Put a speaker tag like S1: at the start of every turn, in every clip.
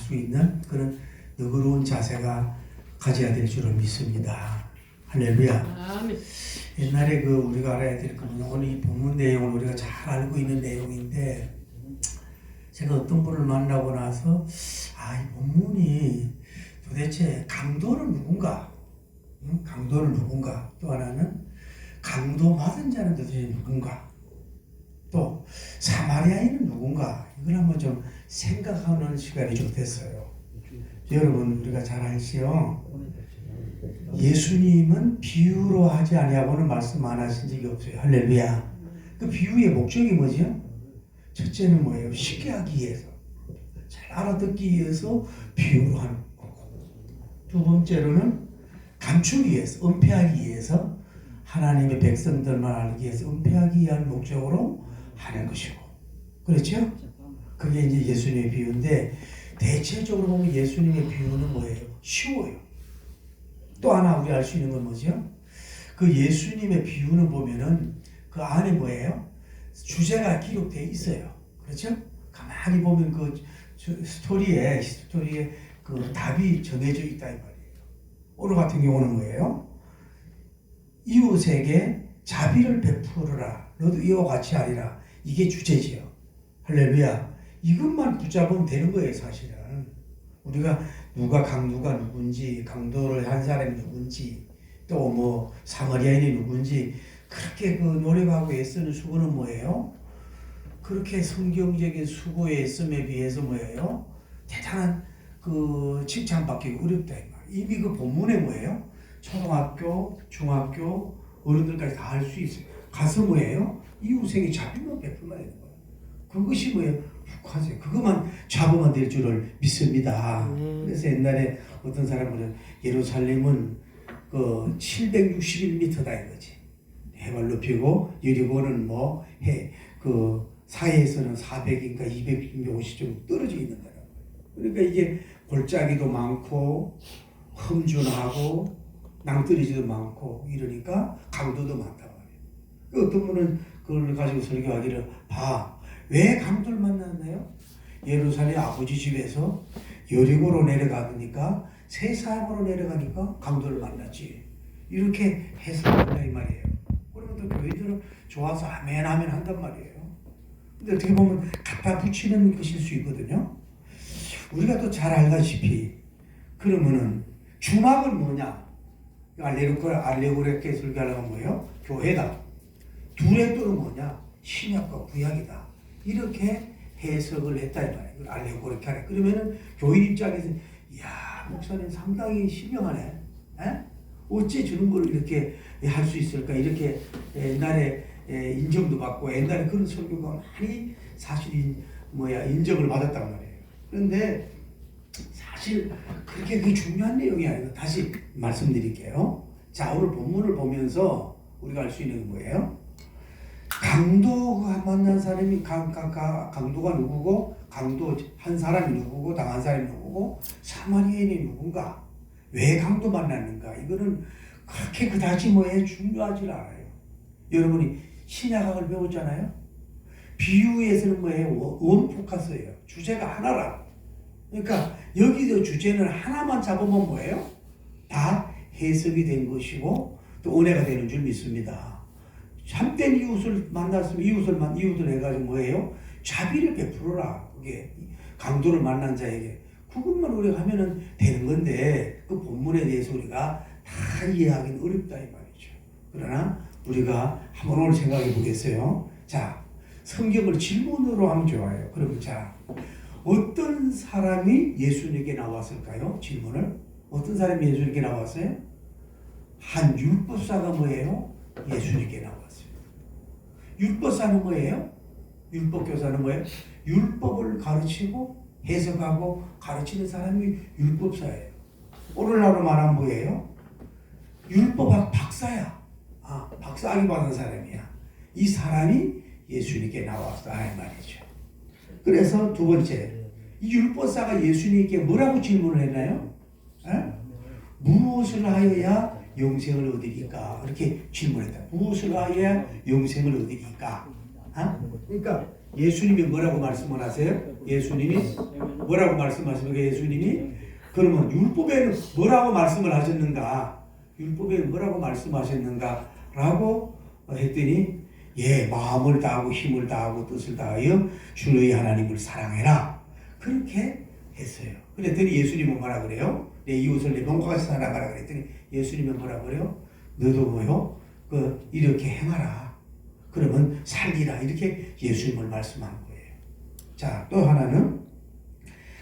S1: 수 있는 그런 너그러운 자세가 가져야 될 줄을 믿습니다. 할렐루야.
S2: 아멘.
S1: 옛날에 우리가 알아야 될 거는 오늘 이 본문 내용을 우리가 잘 알고 있는 내용인데, 제가 어떤 분을 만나고 나서 이 본문이 도대체 강도는 누군가? 강도는 누군가? 또 하나는 강도 받은 자는 도대체 누군가? 또 사마리아인은 누군가? 이걸 한번 좀 생각하는 시간이 좀 됐어요. 여러분, 우리가 잘 알지요? 예수님은 비유로 하지 아니하고는 말씀 안 하신 적이 없어요. 할렐루야. 그 비유의 목적이 뭐죠? 첫째는 뭐예요? 쉽게 하기 위해서, 잘 알아듣기 위해서 비유로 하는 거고, 두 번째로는 감추기 위해서, 은폐하기 위해서, 하나님의 백성들만 알기 위해서 은폐하기 위한 목적으로 하는 것이고, 그렇죠? 그게 이제 예수님의 비유인데, 대체적으로 보면 예수님의 비유는 뭐예요? 쉬워요. 또 하나 우리 알 수 있는 건 뭐죠? 그 예수님의 비유는 보면은 그 안에 뭐예요? 주제가 기록되어 있어요. 그렇죠? 가만히 보면 그 스토리에 그 답이 정해져 있다 이 말이에요. 오늘 같은 경우는 뭐예요? 이웃에게 자비를 베풀어라. 너도 이와 같이 하리라. 이게 주제지요. 할렐루야. 이것만 붙잡으면 되는 거예요, 사실은. 우리가 누가 강도가 누군지, 강도를 한 사람이 누군지, 또 뭐 사마리아인이 누군지 그렇게 노력하고 애쓰는 수고는 뭐예요? 그렇게 성경적인 수고의 애씀에 비해서 뭐예요? 대단한 칭찬받기가 어렵다 이 말. 이미 그 본문에 뭐예요? 초등학교, 중학교 어른들까지 다 할 수 있어요. 가서 뭐예요? 이웃에게 자비만 베풀면 되는 거예요. 그것이 뭐예요? 북하세요. 그것만 잡으면 될 줄을 믿습니다. 그래서 옛날에 어떤 사람은 예루살렘은 761m다 이거지. 해발 높이고 여리고는 사해에서는 400인가 250 정도 떨어져 있는 거라고. 그러니까 이게 골짜기도 많고 험준하고 낭떠러지도 많고 이러니까 강도도 많단 말이에요. 어떤 분은 그걸 가지고 설교하기를 왜 강도를 만났나요? 예루살렘 아버지 집에서 여리고로 내려가니까 세사함으로 내려가니까 강도를 만났지. 이렇게 해석한다 이 말이에요. 그러면 또 교회들은 좋아서 아멘 아멘 한단 말이에요. 근데 어떻게 보면 갖다 붙이는 것일 수 있거든요. 우리가 또 잘 알다시피 그러면은 주막은 뭐냐? 알레고리아게 설교하려면 뭐예요? 교회다. 둘의 또는 뭐냐? 신약과 구약이다. 이렇게 해석을 했다 이 말이에요. 알레고리게 하래. 그러면은 교인 입장에서 목사님 상당히 신명하네. 에? 어째 저런 걸 이렇게 할 수 있을까? 이렇게 옛날에 인정도 받고 옛날에 그런 설교가 많이 사실 인정을 받았단 말이에요. 그런데 사실 그게 중요한 내용이 아니고 다시 말씀드릴게요. 자, 오늘 본문을 보면서 우리가 알 수 있는 건 뭐예요? 강도가 만난 사람이 강도가 누구고, 강도 한 사람이 누구고, 당한 사람이 누구고, 사마리아인이 누군가, 왜 강도 만났는가, 이거는 그렇게 그다지 중요하지 않아요. 여러분이 신약학을 배웠잖아요. 비유에서는 뭐예요? 원포커스예요. 주제가 하나라. 그러니까 여기도 주제는 하나만 잡으면 뭐예요? 다 해석이 된 것이고 또 은혜가 되는 줄 믿습니다. 참된 이웃을 만났으면 이웃을 해가지고 뭐예요? 자비를 베풀어라. 그게 강도를 만난 자에게. 그것만 우리가 하면은 되는 건데 그 본문에 대해서 우리가 다 이해하기는 어렵다 이 말이죠. 그러나 우리가 한번 오늘 생각해 보겠어요. 자, 성경을 질문으로 하면 좋아요. 그러면 자, 어떤 사람이 예수님께 나왔을까요? 질문을. 어떤 사람이 예수님께 나왔어요? 한 율법사가 뭐예요? 예수님께 나왔어요. 율법사는 뭐예요? 율법교사는 뭐예요? 율법을 가르치고 해석하고 가르치는 사람이 율법사예요. 오늘날로 말하면 뭐예요? 율법학 박사야. 박사학위 받은 사람이야. 이 사람이 예수님께 나왔다 이 말이죠. 그래서 두 번째, 이 율법사가 예수님께 뭐라고 질문을 했나요? 무엇을 하여야 영생을 얻으리까? 이렇게 질문했다. 무엇을 하여야 영생을 얻으리까? 그러니까 예수님이 뭐라고 말씀을 하세요? 예수님이 뭐라고 말씀하십니까? 예수님이 그러면 율법에는 뭐라고 말씀을 하셨는가? 율법에는 뭐라고 말씀하셨는가? 라고 했더니 예, 마음을 다하고 힘을 다하고 뜻을 다하여 주 너희 하나님을 사랑해라. 그렇게 했어요. 그랬더니 예수님은 뭐라 그래요? 내 이웃을 내 몸과 같이 사랑하라 그랬더니 예수님은 뭐라 그래요? 너도 뭐요? 이렇게 행하라. 그러면 살리라. 이렇게 예수님을 말씀하는 거예요. 자, 또 하나는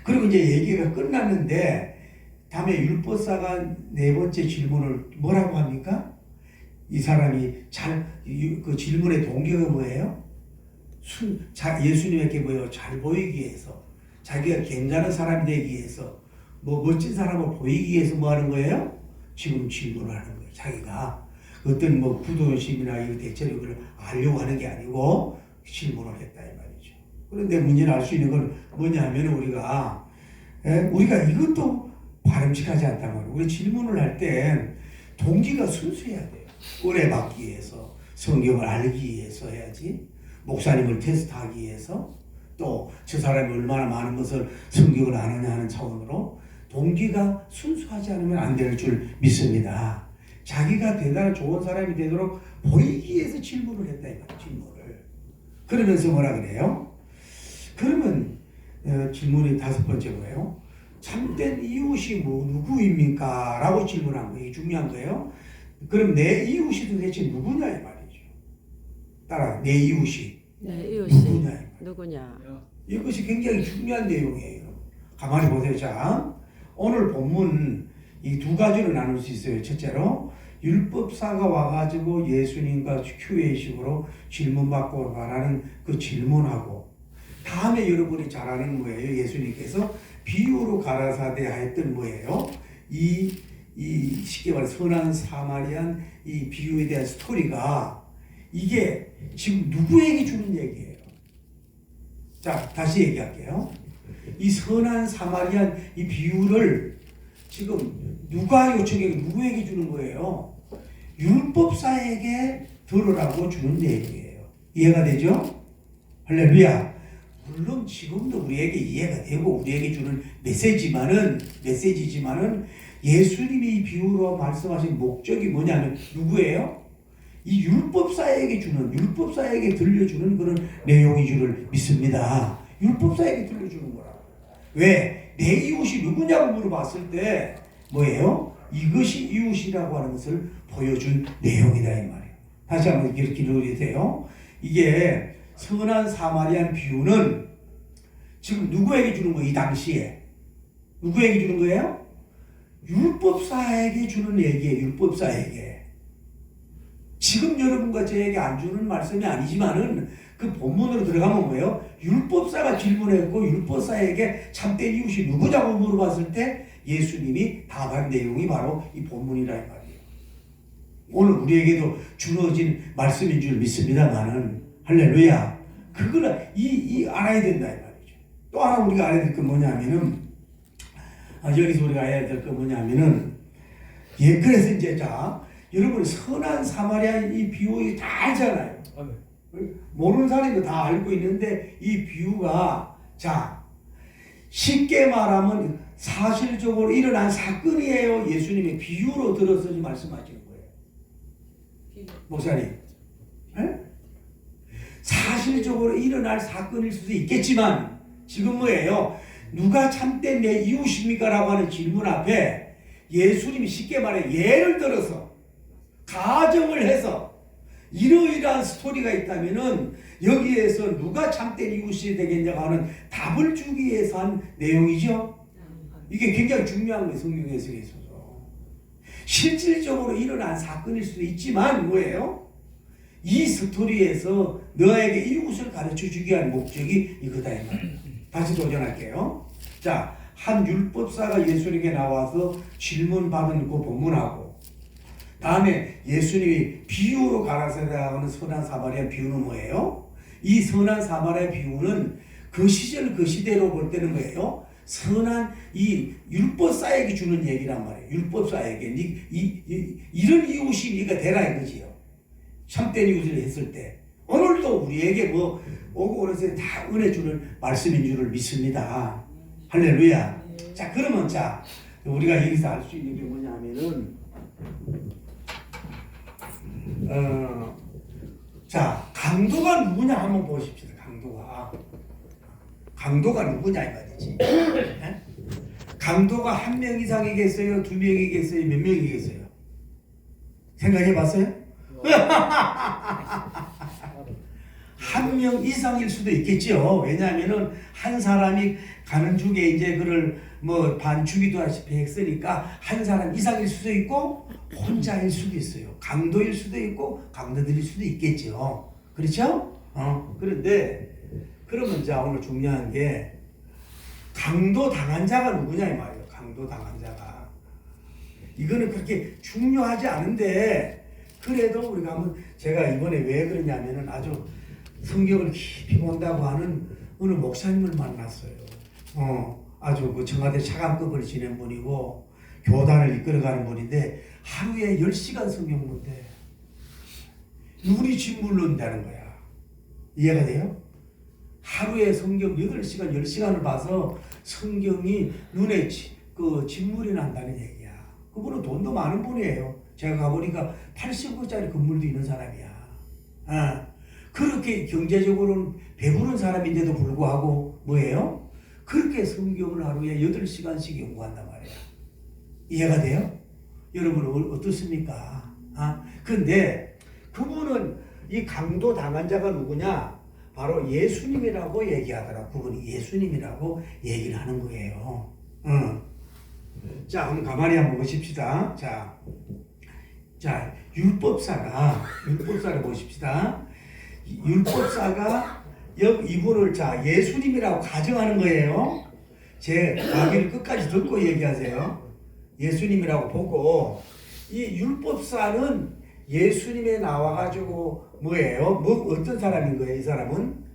S1: 그리고 이제 얘기가 끝났는데 다음에 율법사가 네 번째 질문을 뭐라고 합니까? 이 사람이 그 질문의 동기가 뭐예요? 예수님에게 뭐예요? 잘 보이기 위해서, 자기가 괜찮은 사람이 되기 위해서, 뭐 멋진 사람을 보이기 위해서 뭐 하는 거예요? 지금 질문을 하는 거예요. 자기가 어떤 뭐 부도심이나 이 대체력을 알려고 하는 게 아니고 질문을 했다 이 말이죠. 그런데 문제는 알 수 있는 건 뭐냐면 우리가 이것도 바람직하지 않단 말이에요. 우리 질문을 할 때 동기가 순수해야 돼요. 오래 받기 위해서, 성경을 알기 위해서 해야지. 목사님을 테스트하기 위해서, 또 저 사람이 얼마나 많은 것을 성경을 아느냐 하는 차원으로 동기가 순수하지 않으면 안 될 줄 믿습니다. 자기가 대단한 좋은 사람이 되도록 보이기 위해서 질문을 했다 이 말이에요. 질문을. 그러면서 뭐라 그래요? 그러면 질문이 다섯 번째 뭐예요? 참된 이웃이 누구입니까? 라고 질문한 거예요. 중요한 거예요. 그럼 내 이웃이 도대체 누구냐 이 말이죠. 따라 내 이웃이
S2: 누구냐?
S1: 이것이 굉장히 중요한 내용이에요. 가만히 보세요. 자, 오늘 본문 이 두 가지로 나눌 수 있어요. 첫째로 율법사가 와가지고 예수님과 Q&A식으로 질문받고 말하는 그 질문하고, 다음에 여러분이 잘 아는 뭐예요? 예수님께서 비유로 가라사대 하였던 뭐예요? 이 쉽게 말해 선한 사마리안 이 비유에 대한 스토리가 이게 지금 누구에게 주는 얘기예요? 자, 다시 얘기할게요. 이 선한 사마리안 이 비유를 지금 누가 요청해 누구에게 주는 거예요? 율법사에게 들으라고 주는 얘기예요. 이해가 되죠? 할렐루야. 물론 지금도 우리에게 이해가 되고 우리에게 주는 메시지지만은 예수님이 이 비유로 말씀하신 목적이 뭐냐면 누구예요? 이 율법사에게 들려주는 그런 내용인 줄을 믿습니다. 율법사에게 들려주는 거라고. 왜? 내 이웃이 누구냐고 물어봤을 때 뭐예요? 이것이 이웃이라고 하는 것을 보여준 내용이다 이 말이에요. 다시 한번 이렇게 읽어주세요. 이게 선한 사마리안 비유는 지금 누구에게 주는 거예요? 이 당시에 누구에게 주는 거예요? 율법사에게 주는 얘기예요. 율법사에게. 지금 여러분과 저에게 안 주는 말씀이 아니지만은 그 본문으로 들어가면 뭐예요? 율법사가 질문했고 율법사에게 참된 이웃이 누구냐고 물어봤을 때 예수님이 답한 내용이 바로 이 본문이라 이 말이에요. 오늘 우리에게도 주어진 말씀인 줄 믿습니다만은 할렐루야. 그거는 알아야 된다 이 말이죠. 또 하나 우리가 알아야 될 건 뭐냐면은 여기서 우리가 알아야 될 건 뭐냐면은 그래서 이제 자 여러분 선한 사마리안 이 비유 다 알잖아요. 모르는 사람도 다 알고 있는데 이 비유가 자 쉽게 말하면 사실적으로 일어난 사건이에요. 예수님이 비유로 들어서 말씀하시는 거예요. 목사님. 에? 사실적으로 일어날 사건일 수도 있겠지만 지금 뭐예요? 누가 참된 내 이웃입니까? 라고 하는 질문 앞에 예수님이 쉽게 말해 예를 들어서 가정을 해서 이러이러한 스토리가 있다면은 여기에서 누가 참된 이웃이 되겠냐고 하는 답을 주기 위해서 한 내용이죠. 이게 굉장히 중요한 거예요. 성경 해석에 있어서. 실질적으로 일어난 사건일 수도 있지만 뭐예요? 이 스토리에서 너에게 이웃을 가르쳐 주기 위한 목적이 이거다 이 말이에요. 다시 도전할게요. 자, 한 율법사가 예수님에게 나와서 질문받은 그 본문하고 다음에 예수님이 비유로 가라사대하는 선한 사마리아 비유는 뭐예요? 이 선한 사마리아 비유는 그 시절 그 시대로 볼 때는 뭐예요? 선한 이 율법사에게 주는 얘기란 말이에요. 율법사에게 이런 이웃이 네가 되라 이거지요. 참된 이웃을 했을 때 오늘도 우리에게 오고 오는 세대 다 은혜 주는 말씀인 줄을 믿습니다. 할렐루야. 자, 그러면 자, 우리가 여기서 알 수 있는 게 뭐냐면은 자, 강도가 누구냐 한번 보십시다. 강도가 누구냐 이 말이지. 네? 강도가 한 명 이상이겠어요? 두 명이겠어요? 몇 명이겠어요? 생각해 봤어요? 한 명 이상일 수도 있겠죠. 왜냐하면은 한 사람이 가는 중에 이제 그를 뭐 반주기도 하시피 했으니까 한 사람 이상일 수도 있고 혼자일 수도 있어요. 강도일 수도 있고 강도들일 수도 있겠죠. 그렇죠? 그런데 그러면 자 오늘 중요한 게 강도 당한 자가 누구냐 이 말이에요. 강도 당한 자가 이거는 그렇게 중요하지 않은데 그래도 우리가 한번 제가 이번에 왜 그러냐면은 아주 성경을 깊이 본다고 하는 어느 목사님을 만났어요. 아주 그 청와대 차관급을 지낸 분이고 교단을 이끌어가는 분인데 하루에 10시간 성경 본대. 눈이 짓물른다는 거야. 이해가 돼요? 하루에 성경 8시간, 10시간을 봐서 성경이 눈에 짓물이 난다는 얘기야. 그분은 돈도 많은 분이에요. 제가 가보니까 80억짜리 건물도 있는 사람이야. 그렇게 경제적으로는 배부른 사람인데도 불구하고 뭐예요? 그렇게 성경을 하루에 8시간씩 연구한단 말이야. 이해가 돼요? 여러분 어떻습니까? 근데 그분은 이 강도 당한 자가 누구냐? 바로 예수님이라고 얘기하더라. 그분이 예수님이라고 얘기를 하는 거예요. 자, 한번 가만히 한번 보십시다. 자, 율법사를 보십시다. 율법사가 이분을 자 예수님이라고 가정하는 거예요. 제 강의를 끝까지 듣고 얘기하세요. 예수님이라고 보고 이 율법사는 예수님에 나와가지고 뭐예요? 어떤 사람인 거예요? 이 사람은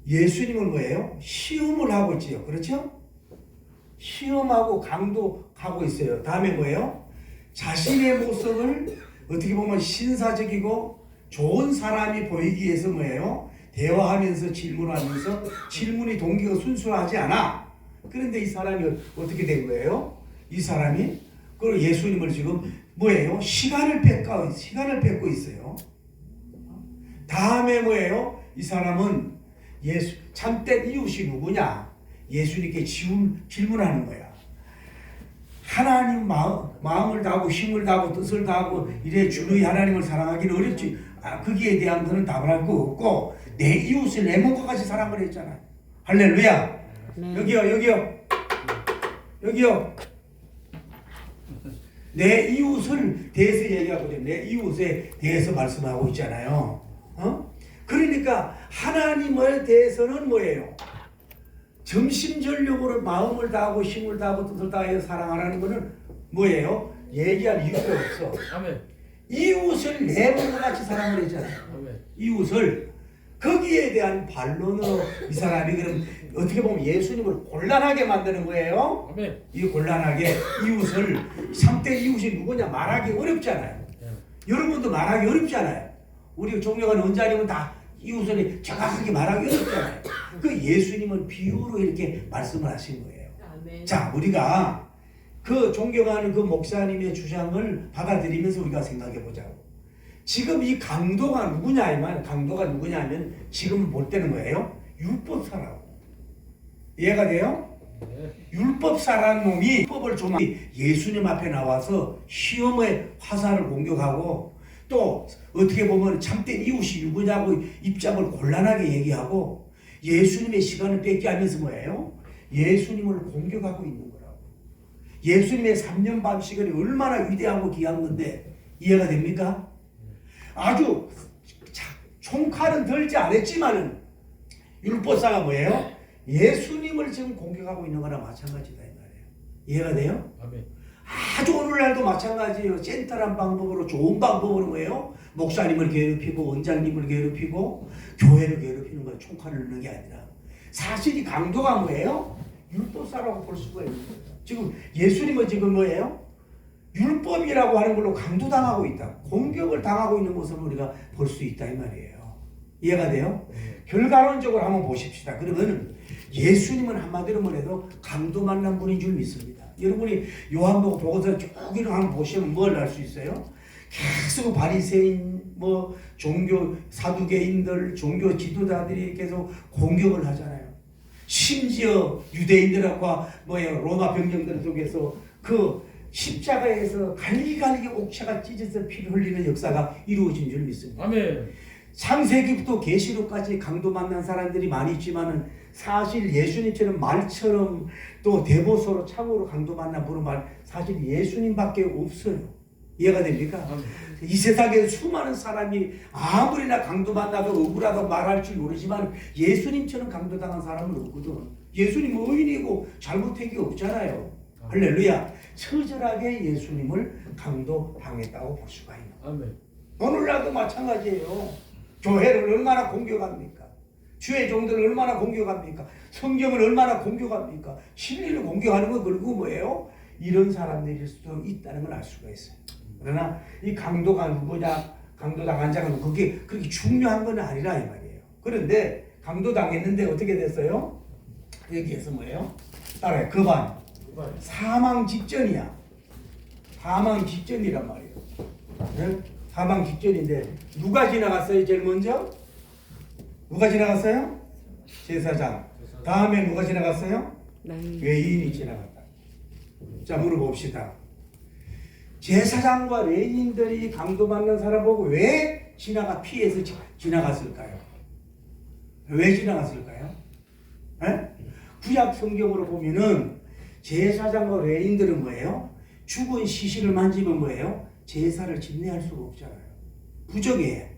S1: 예수님을 뭐예요? 시험을 하고 있지요. 그렇죠? 시험하고 강도하고 있어요. 다음에 뭐예요? 자신의 모습을 어떻게 보면 신사적이고 좋은 사람이 보이기 위해서 뭐예요? 대화하면서 질문하면서 질문이 동기가 순수하지 않아. 그런데 이 사람이 어떻게 된 거예요? 이 사람이 그 예수님을 지금 뭐예요? 시간을 뺏고 있어요. 다음에 뭐예요? 이 사람은 참된 이웃이 누구냐? 예수님께 질문하는 거야. 하나님 마음을 다하고 힘을 다하고 뜻을 다하고 이래 주의 하나님을 사랑하기는 어렵지. 거기에 대한 거는 답을 할 거 없고 내 이웃을 내 몸과 같이 사랑을 했잖아요. 할렐루야. 네. 여기요. 내 이웃을 대해서 얘기하거든요. 내 이웃에 대해서 말씀하고 있잖아요. 그러니까 하나님에 대해서는 뭐예요? 전심전력으로 마음을 다하고 힘을 다하고 뜻을 다하여 사랑하라는 것은 뭐예요? 얘기할 이유가 없어.
S3: 아멘.
S1: 이웃을 내 몸과 같이 사랑을 했잖아요.
S3: 아멘.
S1: 이웃을 거기에 대한 반론으로 이 사람이 그럼 어떻게 보면 예수님을 곤란하게 만드는 거예요.
S3: 아멘.
S1: 이 곤란하게 이웃을 참된 이웃이 누구냐 말하기 어렵잖아요. 여러분도 말하기 어렵잖아요. 우리 존경하는 원장님은 다 이웃을 정확하게 말하기 어렵잖아요. 그 예수님은 비유로 이렇게 말씀을 하신 거예요.
S2: 아멘.
S1: 자, 우리가 그 존경하는 그 목사님의 주장을 받아들이면서 우리가 생각해 보자고. 지금 이 강도가 누구냐 이 말, 강도가 누구냐 하면 지금 볼 때는 뭐예요? 율법사라고. 이해가 돼요? 율법사라는 놈이 율법을 좀 예수님 앞에 나와서 시험의 화살을 공격하고 또 어떻게 보면 참된 이웃이 누구냐고 입장을 곤란하게 얘기하고 예수님의 시간을 뺏게 하면서 뭐예요? 예수님을 공격하고 있는 거라고. 예수님의 3년 반 시간이 얼마나 위대하고 귀한 건데 이해가 됩니까? 아주 총칼은 들지 않았지만은 율법사가 뭐예요? 예수님을 지금 공격하고 있는 거랑 마찬가지다 이 말이에요. 이해가 돼요?
S3: 아멘.
S1: 아주 오늘날도 마찬가지예요. 젠틀한 방법으로 좋은 방법으로 뭐예요? 목사님을 괴롭히고 원장님을 괴롭히고 교회를 괴롭히는 거예요. 총칼을 넣는 게 아니라 사실 이 강도가 뭐예요? 율법사라고 볼 수가 있는 거예요. 지금 예수님은 지금 뭐예요? 율법이라고 하는 걸로 강도당하고 있다. 공격을 당하고 있는 모습을 우리가 볼 수 있다 이 말이에요. 이해가 돼요? 결과론적으로 한번 보십시다. 그러면 예수님은 한마디로 말해도 강도 만난 분인 줄 믿습니다. 여러분이 요한복음 보고서 쭉 한번 보시면 뭘 알 수 있어요? 계속 바리새인, 뭐 종교 사두개인들, 종교 지도자들이 계속 공격을 하잖아요. 심지어 유대인들과 뭐예요 로마 병정들 속에서 그 십자가에서 갈기갈기 옥체가 찢어서 피를 흘리는 역사가 이루어진 줄 믿습니다.
S3: 아멘.
S1: 창세기부터 계시록까지 강도 만난 사람들이 많이 있지만은 사실 예수님처럼 말처럼 또 대보소로 창으로 강도 만난 분은 사실 예수님밖에 없어요. 이해가 됩니까?
S3: 아멘.
S1: 이 세상에 수많은 사람이 아무리나 강도 만나도 억울하다고 말할 줄 모르지만 예수님처럼 강도당한 사람은 없거든. 예수님 의인이고 잘못한 게 없잖아요. 할렐루야. 처절하게 예수님을 강도당했다고 볼 수가 있는 거예요.
S3: 아멘.
S1: 오늘날도 마찬가지예요. 교회를 얼마나 공격합니까? 주의 종들을 얼마나 공격합니까? 성경을 얼마나 공격합니까? 진리를 공격하는 거 그리고 뭐예요? 이런 사람들일 수도 있다는 걸 알 수가 있어요. 그러나 이 강도가 누구냐, 강도당한 자가 그게 그렇게 중요한 건 아니라 이 말이에요. 그런데 강도당했는데 어떻게 됐어요? 여기에서 뭐예요? 따라해. 거반. 사망 직전이야. 사망 직전이란 말이에요. 네? 사망 직전인데 누가 지나갔어요? 제일 먼저? 누가 지나갔어요? 제사장. 다음에 누가 지나갔어요? 레위인이 지나갔다. 자, 물어봅시다. 제사장과 레위인들이 강도받는 사람 보고 왜 피해서 지나갔을까요? 왜 지나갔을까요? 에? 구약 성경으로 보면은 제사장과 레위인들은 뭐예요? 죽은 시신을 만지면 뭐예요? 제사를 집례할 수가 없잖아요. 부정해.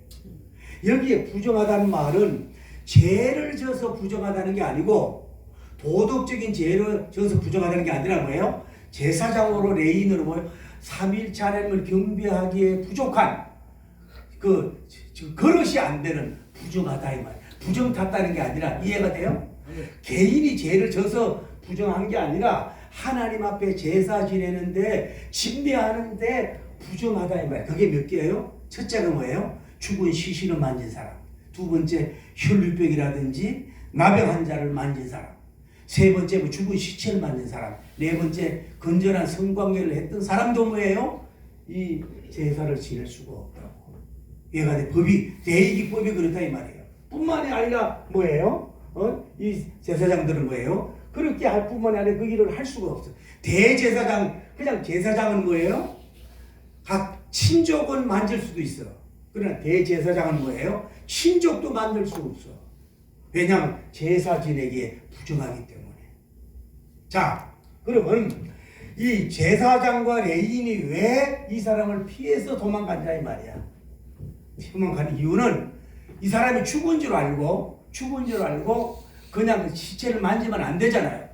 S1: 여기에 부정하다는 말은 죄를 져서 부정하다는 게 아니고 도덕적인 죄를 져서 부정하다는 게 아니라 뭐예요? 제사장으로 레위인으로 뭐예요? 3일째 하나님을 경배하기에 부족한 그릇이 안 되는 부정하다 이 말이에요. 부정 탔다는 게 아니라 이해가 돼요? 개인이 죄를 져서 부정한 게 아니라 하나님 앞에 제사 지내는데 집례하는데 부정하다 이 말이에요. 그게 몇 개예요? 첫째가 뭐예요? 죽은 시신을 만진 사람. 두 번째 혈류병이라든지 나병 환자를 만진 사람. 세 번째 뭐 죽은 시체를 만진 사람. 네 번째 건전한 성관계를 했던 사람도 뭐예요? 이 제사를 지낼 수가 없다고. 얘가 대의기법이 그렇다 이 말이에요. 뿐만이 아니라 뭐예요? 이 제사장들은 뭐예요? 그렇게 할 뿐만이 아니라 그 일을 할 수가 없어. 대제사장, 그냥 제사장은 뭐예요? 각 친족은 만질 수도 있어. 그러나 대제사장은 뭐예요? 친족도 만들 수 없어. 왜냐하면 제사 지내기에 부정하기 때문에. 자, 그러면 이 제사장과 레위인이 왜 이 사람을 피해서 도망간다 이 말이야. 도망가는 이유는 이 사람이 죽은 줄 알고 그냥 그 시체를 만지면 안 되잖아요.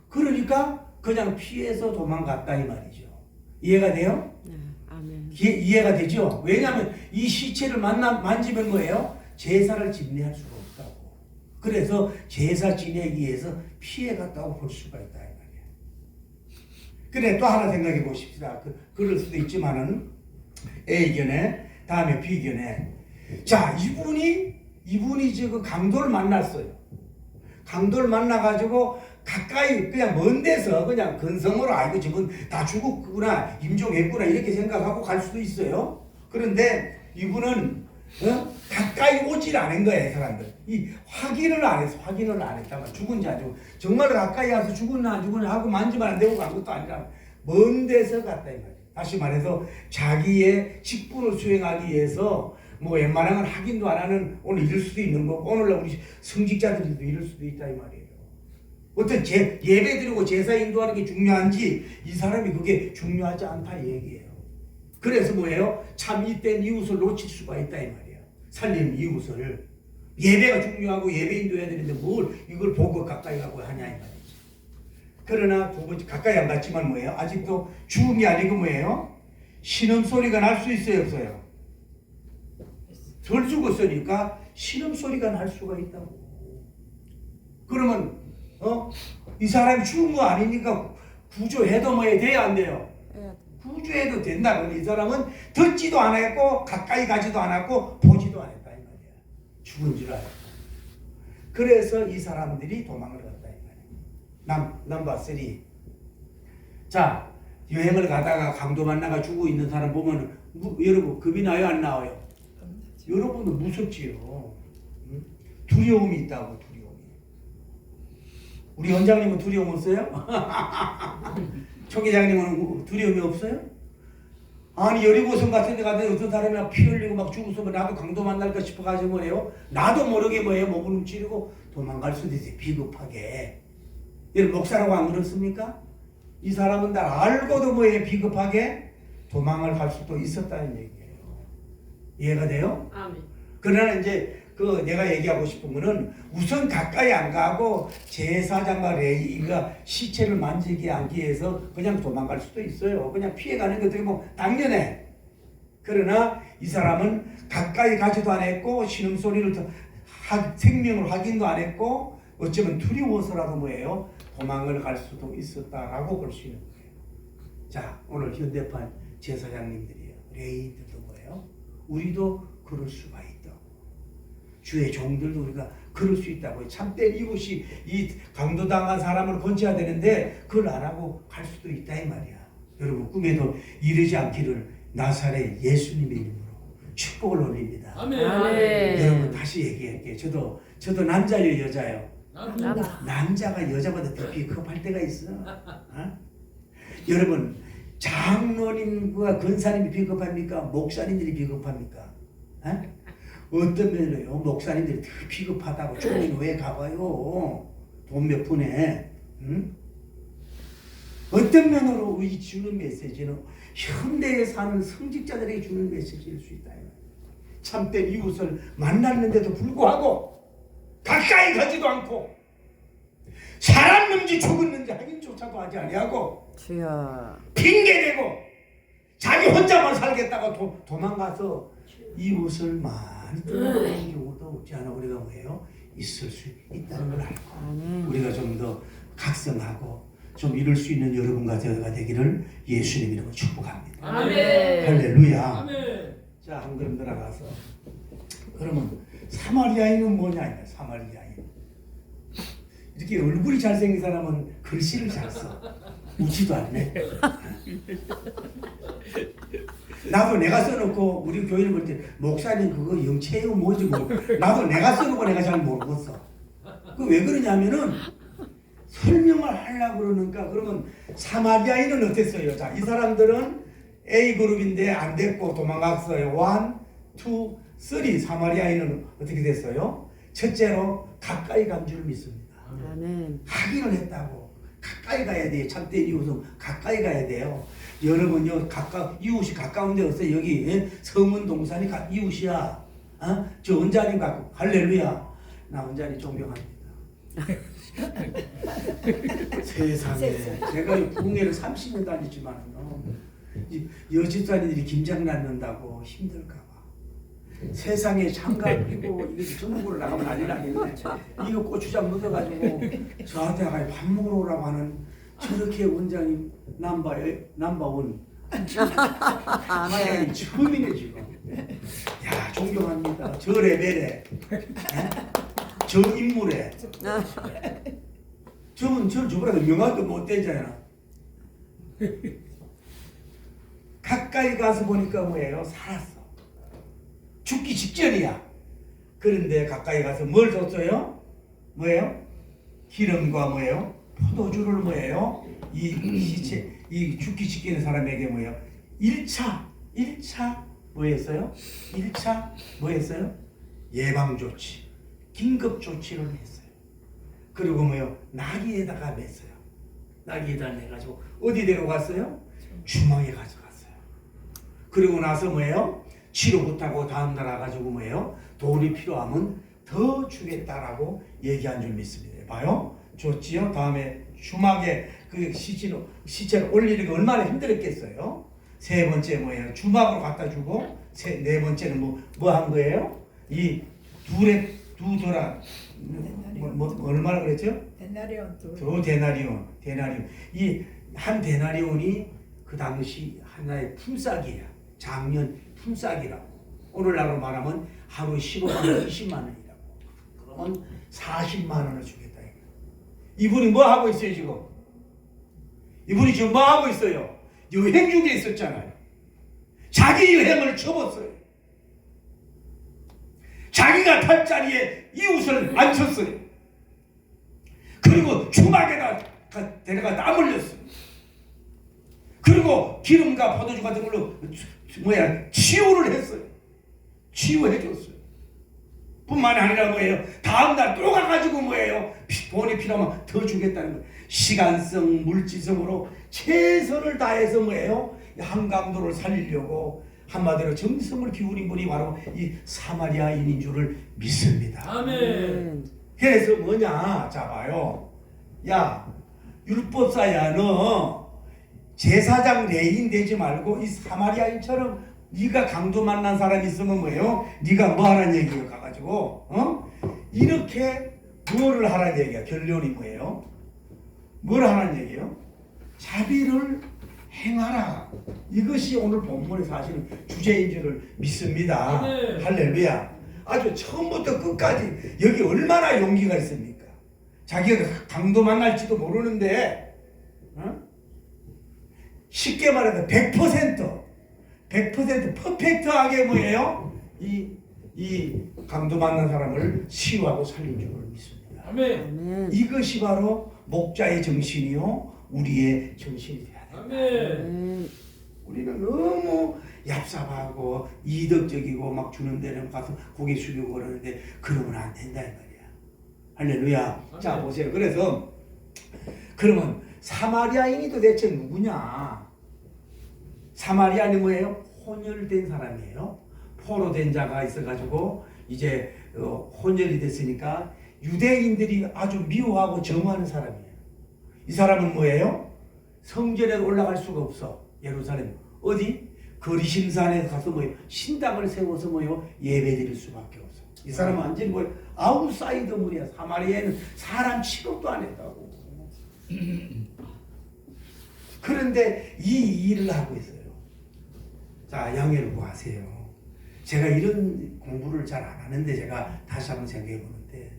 S1: 그러니까 그냥 피해서 도망갔다 이 말이죠. 이해가 돼요?
S2: 네, 아멘.
S1: 이해가 되죠? 왜냐하면 이 시체를 만지면 뭐예요? 제사를 집례할 수가 없다고. 그래서 제사 지내기 위해서 피해갔다고 볼 수가 있다 이 말이에요. 그래, 또 하나 생각해 보십시다. 그럴 수도 있지만은 A견에 다음에 B견에. 자, 이분이 지금 강도를 만났어요. 강도를 만나가지고 가까이 그냥 먼 데서 그냥 근성으로 아이고 저분 다 죽었구나 임종했구나 이렇게 생각하고 갈 수도 있어요. 그런데 이분은 가까이 오질 않은 거예요. 사람들 이 확인을 안 했다면 죽은지 안 죽은 정말 가까이 와서 죽었나 안 죽었나 하고 만지면 안 되고 간 것도 아니라 먼 데서 갔다 이 말이에요. 다시 말해서 자기의 직분을 수행하기 위해서 뭐 웬만한 건 확인도 안 하는 오늘 이럴 수도 있는 거고 오늘날 우리 성직자들도 이럴 수도 있다 이 말이에요. 어떤 예배 드리고 제사 인도하는 게 중요한지 이 사람이 그게 중요하지 않다 이 얘기예요. 그래서 뭐예요? 참 이땐 이웃을 놓칠 수가 있다 이 말이에요. 살림 이웃을. 예배가 중요하고 예배 인도해야 되는데 뭘 이걸 보고 가까이 가고 하냐 이 말이지. 그러나 두 번째 가까이 안 갔지만 뭐예요? 아직도 죽음이 아니고 뭐예요? 신음소리가 날 수 있어요 없어요? 덜 죽었으니까 신음소리가 날 수가 있다고. 그러면 이 사람이 죽은 거 아니니까 구조해도 뭐 돼야 안 돼요? 구조해도 된다. 이 사람은 듣지도 않았고 가까이 가지도 않았고 보지도 않았다 이 말이야. 죽은 줄 알고. 그래서 이 사람들이 도망을 갔다 이 말이에요. 넘버 3. 자, 여행을 가다가 강도 만나가 죽고 있는 사람 보면 여러분 겁이 나요 안 나와요? 여러분도 무섭지요. 응? 두려움이 있다고. 두려움이. 우리 원장님은 두려움 없어요? 초 계장님은 두려움이 없어요? 아니 여리고성 같은 데 가서 어떤 사람이 피 흘리고 막 죽어서 나도 강도 만날까 싶어가지고 뭐예요? 나도 모르게 뭐예요? 몸을 움츠리고 도망갈 수도 있어요. 비겁하게. 여러분 목사라고 안 그렇습니까? 이 사람은 다 알고도 뭐예요? 비겁하게 도망을 갈 수도 있었다는 얘기예요. 이해가 돼요?
S2: 아멘.
S1: 그러나 이제 그 내가 얘기하고 싶은 거는 우선 가까이 안 가고 제사장과 레위가 시체를 만지지 않기 위해서 그냥 도망갈 수도 있어요. 그냥 피해가는 게 어떻게 보면 당연해. 그러나 이 사람은 가까이 가지도 않았고 신음소리를 생명을 확인도 안 했고 어쩌면 두려워서라도 뭐예요? 도망을 갈 수도 있었다라고 볼 수 있는 거예요. 자, 오늘 현대판 제사장님들이에요. 레위인들도 뭐예요? 우리도 그럴 수가 있다고. 주의 종들도 우리가 그럴 수 있다고. 참된 이웃이 이 강도당한 사람을 건져야 되는데 그걸 안 하고 갈 수도 있다 이 말이야. 여러분 꿈에도 이르지 않기를 나사렛 예수님의 이름으로 축복을 올립니다.
S3: 아멘.
S2: 아멘.
S1: 여러분 다시 얘기할게요. 저도 남자예요, 여자예요?
S3: 남자.
S1: 남자가 여자보다 더 비겁할 때가 있어. 어? 여러분 장로님과 권사님이 비겁합니까? 목사님들이 비겁합니까? 어? 어떤 면에요? 목사님들이 더 비겁하다고 종교는 왜 가봐요? 돈 몇 푼에. 응? 어떤 면으로 우리 주는 메시지는 현대에 사는 성직자들에게 주는 메시지일 수 있다. 참된 이웃을 만났는데도 불구하고 가까이 가지도 않고 살았는지 죽었는지 확인조차도 하지 아니하고
S2: 주여.
S1: 핑계대고 자기 혼자만 살겠다고 도망가서 이웃을 많이 떠나는 경우도 없지 않아. 우리가 뭐예요? 있을 수 있다는 걸 알고 우리가 좀 더 각성하고 좀 이룰 수 있는 여러분과 저희가 되기를 예수님 이름으로 축복합니다.
S3: 아멘.
S1: 할렐루야.
S3: 아멘.
S1: 자, 한 걸음 들어가서 그러면 사마리아인은 뭐냐? 사마리아인 이렇게 얼굴이 잘생긴 사람은 글씨를 잘 써. 웃지도 않네. 나도 내가 써놓고 우리 교인을 볼 때 목사님 그거 영체요 뭐지 뭐. 나도 내가 써놓고 내가 잘 모르겠어. 그 왜 그러냐면은 설명을 하려고 그러니까. 그러면 사마리아인은 어땠어요? 자, 이 사람들은 A 그룹인데 안 됐고 도망갔어요. 1, 2, 3 사마리아인은 어떻게 됐어요? 첫째로 가까이 간 줄 믿습니다.
S2: 아멘.
S1: 확인을 했다고. 가까이 가야 돼요. 참된 이웃은 가까이 가야 돼요. 여러분요, 이웃이 가까운 데 없어요. 여기 성은 동산이 이웃이야. 어? 저 원장님 갖고 할렐루야. 나 원장님 존경합니다. 세상에 제가 이 부흥회를 30년 다녔지만요, 여집사님들이 김장 낳는다고 힘들까 봐. 세상에 장갑 끼고 이게 전국으로 나가면 난리 나겠네. 이거 고추장 묻어가지고 저한테 밥 먹으러 오라고 하는 저렇게 원장님 넘버원 하나님 처음이네 지금. 야, 존경합니다. 저 레벨에, 저 인물에. 저보다 명함도 못 되잖아. 가까이 가서 보니까 뭐예요? 살았어. 죽기 직전이야. 그런데 가까이 가서 뭘 줬어요? 뭐예요? 기름과 뭐예요? 포도주를 뭐예요? 이 죽기 직전의 사람에게 뭐예요? 1차 뭐였어요? 1차 뭐였어요? 예방조치, 긴급조치를 했어요. 그리고 뭐예요? 나귀에다가 맸어요. 나귀에다 내가지고 어디 데려갔어요? 주막에 가져갔어요. 그리고 나서 뭐예요? 치료 못하고 다음날 와가지고 뭐예요? 돈이 필요하면 더 주겠다라고 얘기한 줄 믿습니다. 봐요? 줬지요? 다음에 주막에 그 시체를 올리는 게 얼마나 힘들었겠어요? 세 번째 뭐예요? 주막으로 갖다 주고, 네 번째는 뭐 한 거예요? 이 두 도란, 얼마나 그랬죠?
S4: 데나리온
S1: 데나리온. 이 한 데나리온이 그 당시 하나의 품삯이에요. 작년 품삯이라고. 오늘날로 말하면 하루 15만 원, 20만 원이라고. 그러면 40만 원을 주겠다. 이분이 뭐 하고 있어요 지금? 이분이 지금 뭐 하고 있어요? 여행 중에 있었잖아요. 자기 여행을 접었어요. 자기가 탈 자리에 이웃을 앉혔어요. 그리고 주막에다 데려가 땀 흘렸어요. 그리고 기름과 포도주 같은 걸로 치유를 했어요. 치유해줬어요. 뿐만이 아니라 뭐예요? 다음날 또 가가지고 뭐예요? 돈이 필요하면 더 주겠다는 거예요. 시간성, 물질성으로 최선을 다해서 뭐예요? 한강도를 살리려고 한마디로 정성을 기울인 분이 바로 이 사마리아인인 줄을 믿습니다.
S3: 아멘.
S1: 그래서 뭐냐? 자 봐요. 야, 율법사야 너 제사장 레인 되지 말고 이 사마리아인처럼 네가 강도 만난 사람이 있으면 뭐예요? 네가 뭐 하라는 얘기예요? 가가지고 이렇게 뭐를 하라는 얘기야? 결론이 뭐예요? 뭘 하라는 얘기예요? 자비를 행하라. 이것이 오늘 본문의 사실은 주제인 줄을 믿습니다.
S3: 네.
S1: 할렐루야. 아주 처음부터 끝까지 여기 얼마나 용기가 있습니까? 자기가 강도 만날지도 모르는데 쉽게 말해서 100% 퍼펙트하게 뭐예요? 이 강도 만난 사람을 치유하고 살린 줄을 믿습니다.
S3: 아멘.
S1: 이것이 바로 목자의 정신이요 우리의 정신이 돼야 돼요.
S3: 아멘.
S1: 우리는 너무 얍삽하고 이덕적이고 막 주는 데는 가서 고개 숙이고 그러는데 그러면 안 된다 이 말이야. 할렐루야. 자 보세요. 그래서 그러면 사마리아인이 도대체 누구냐? 사마리아인이 뭐예요? 혼혈된 사람이에요. 포로된 자가 있어가지고 이제 혼혈이 됐으니까 유대인들이 아주 미워하고 정하는 사람이에요. 이 사람은 뭐예요? 성전에 올라갈 수가 없어. 예루살렘 어디? 거리심산에 가서 뭐예요? 신당을 세워서 뭐예요? 예배드릴 수밖에 없어. 이 사람은 완전히 뭐예요? 아웃사이더물이야. 사마리아에는 사람 취급도 안 했다고. 그런데 이 일을 하고 있어요. 자, 양해를 구하세요. 제가 이런 공부를 잘 안 하는데 제가 다시 한번 생각해 보는데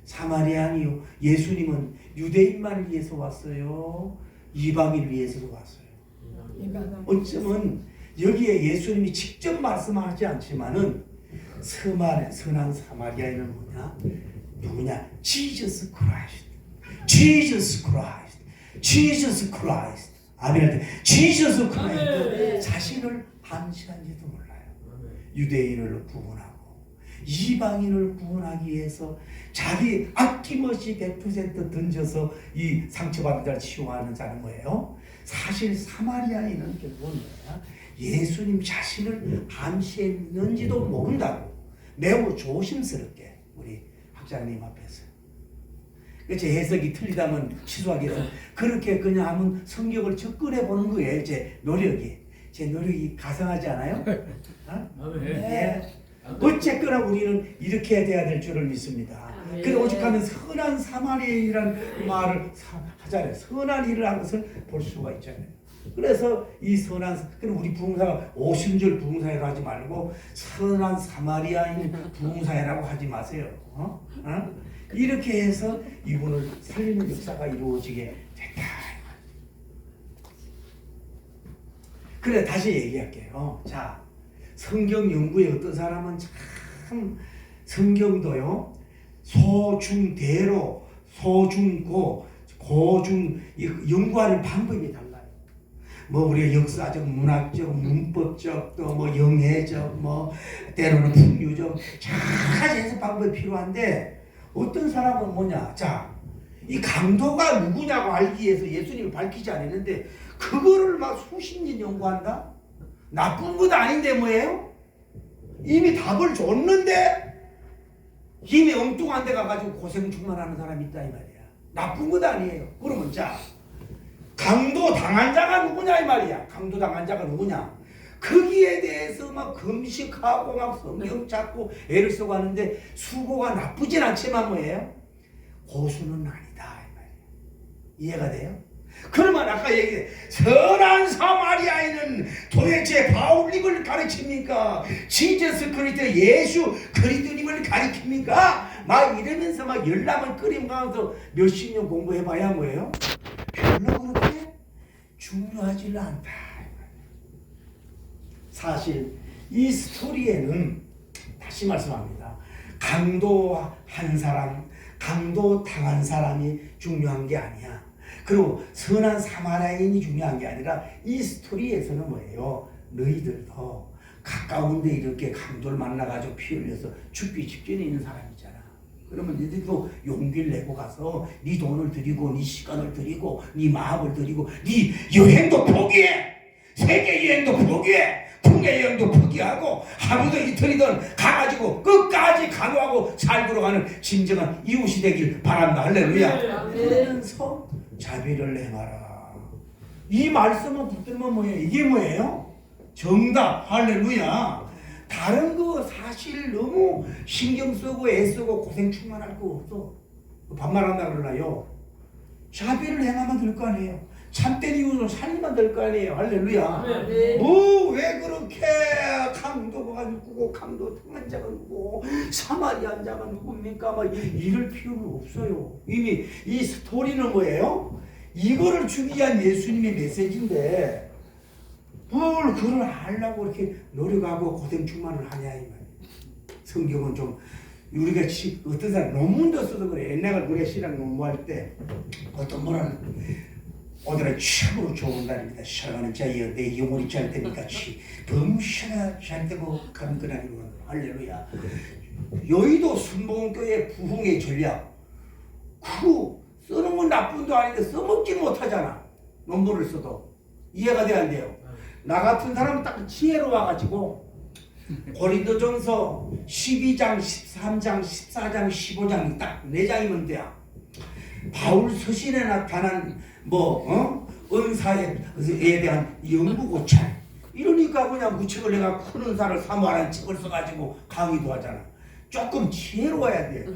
S1: 사마리아니요. 예수님은 유대인만을 위해서 왔어요. 이방인을 위해서도 왔어요. 어쩌면 여기에 예수님이 직접 말씀하지 않지만은 선한 사마리아인은 뭐냐? 누구냐? 지저스 크라이스트. 지저스 크라이스트. 지저스 크라이스트. 아멘. 할 때 지저스 크라이스트 자신을 암시한지도 몰라요. 유대인을 구원하고 이방인을 구원하기 위해서 자기 아낌없이 100% 던져서 이 상처받은 자를 치유하는 자는 뭐예요? 사실 사마리아인은 결국은 뭐야? 예수님 자신을 암시했는지도 모른다고 매우 조심스럽게 우리 학자님 앞에서 제 해석이 틀리다면 취소하기 위해서 그렇게 그냥 하면 성경을 접근해 보는 거예요. 제 노력이 가상하지 않아요?
S3: 아멘.
S1: 네. 어쨌거나 우리는 이렇게 돼야 될 줄을 믿습니다. 그래서 오직하면 선한 사마리아인이라는 말을 하잖아요. 선한 일을 한 것을 볼 수가 있잖아요. 그래서 이 선한, 그럼 우리 부흥사가 오순절 부흥사회로 하지 말고 선한 사마리아인 부흥사회라고 하지 마세요. 이렇게 해서 이분을 살리는 역사가 이루어지게 됐다. 그래 다시 얘기할게요. 자, 성경 연구에 어떤 사람은 참 성경도요 소중대로 소중고 고중 연구하는 방법이 달라요. 뭐 우리가 역사적, 문학적, 문법적, 또 뭐 영해적, 뭐 때로는 풍류적 여러 가지 해석 방법이 필요한데 어떤 사람은 뭐냐? 자, 이 강도가 누구냐고 알기 위해서 예수님을 밝히지 않았는데 그거를 막 수십 년 연구한다? 나쁜 것도 아닌데 뭐예요? 이미 답을 줬는데 이미 엉뚱한 데 가가지고 고생 충만하는 사람이 있다 이 말이야. 나쁜 것 아니에요. 그러면 자, 강도 당한 자가 누구냐 이 말이야. 강도 당한 자가 누구냐? 거기에 대해서 막 금식하고 막 성경 찾고 애를 쓰고 하는데 수고가 나쁘진 않지만 뭐예요? 고수는 아니다 이 말이야. 이해가 돼요? 그러면 아까 얘기해 선한 사마리 사마리아인은 도대체 바울님을 가르칩니까? 지저스 그리스도 예수 그리스도님을 가르칩니까? 막 이러면서 막 열람을 끓이면서 몇십 년 공부해봐야 뭐예요? 별로 그렇게 중요하지는 않다. 사실 이 스토리에는 다시 말씀합니다. 강도한 사람, 강도 당한 사람이 중요한 게 아니야. 그리고 선한 사마리아인이 중요한 게 아니라 이 스토리에서는 뭐예요? 너희들도 가까운데 이렇게 강도를 만나가지고 피 흘려서 죽기 직전에 있는 사람이잖아. 그러면 너희들도 용기를 내고 가서 네 돈을 들이고 네 시간을 들이고 네 마음을 들이고 네 여행도 포기해. 세계 여행도 포기해. 국내 여행도 포기하고 하루도 이틀이든 가가지고 끝까지 강요하고 살도록 하는 진정한 이웃이 되길 바란다. 할렐루야. 그러면서 자비를 행하라. 이 말씀은 붙들면 뭐예요? 이게 뭐예요? 정답. 할렐루야. 다른 거 사실 너무 신경 쓰고 애쓰고 고생 충만할 거 없어. 반말한다 그러나요? 자비를 행하면 될 거 아니에요. 참된 이웃을 살리면 될 거 아니에요. 할렐루야. 왜 그렇게 강도가 누구고 강도 당한 자가 누구고 사마리아 자가 누굽니까? 막 이럴 필요는 없어요. 이미 이 스토리는 뭐예요? 이거를 주기 위한 예수님의 메시지인데 뭘 그걸 하려고 이렇게 노력하고 고생 충만을 하냐 이 말이에요. 성경은 좀 우리가 어떤 사람 논문도 써도 그래. 옛날에 우리가 신학 논문할 때 어떤 분은 오늘은 최고로 좋은 날입니다. 사랑하는 자여 내 영혼이 잘 되니까 범시나 잘 되고 가는 그날이구나. 할렐루야. 여의도 순복음교회 부흥의 전략 그 쓰는 건 나쁜도 아닌데 써먹지 못하잖아. 논문을 써도 이해가 돼야 안 돼요. 나 같은 사람은 딱 지혜로 와가지고 고린도전서 12장, 13장, 14장, 15장 딱 4장이면 돼요. 바울 서신에 나타난 은사에 대한 연구고찰 이러니까 그냥 무책을 내가 큰 은사를 사모하라는 책을 써가지고 강의도 하잖아. 조금 지혜로워야 돼.